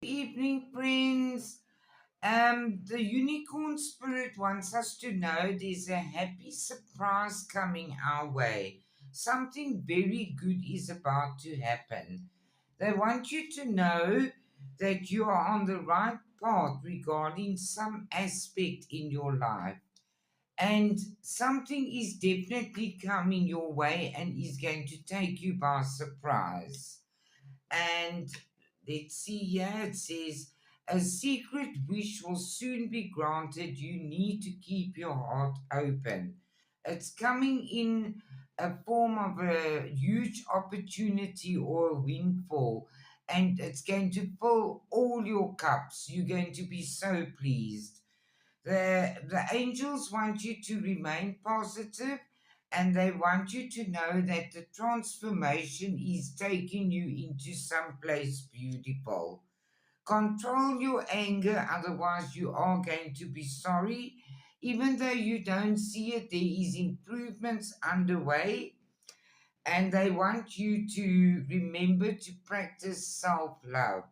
Evening, friends. The unicorn spirit wants us to know there's a happy surprise coming our way. Something very good is about to happen. They want you to know that you are on the right path regarding some aspect in your life. And something is definitely coming your way and is going to take you by surprise. And let's see here, it says, a secret wish will soon be granted. You need to keep your heart open. It's coming in a form of a huge opportunity or a windfall, and it's going to fill all your cups. You're going to be so pleased. The angels want you to remain positive and they want you to know that the transformation is taking you into some place beautiful. Control your anger, otherwise, you are going to be sorry. Even though you don't see it, there is improvements underway, and they want you to remember to practice self love.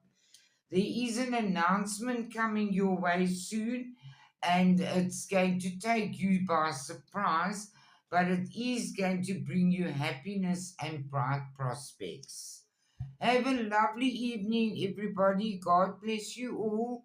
There is an announcement coming your way soon, and it's going to take you by surprise, but it is going to bring you happiness and bright prospects. Have a lovely evening, everybody. God bless you all.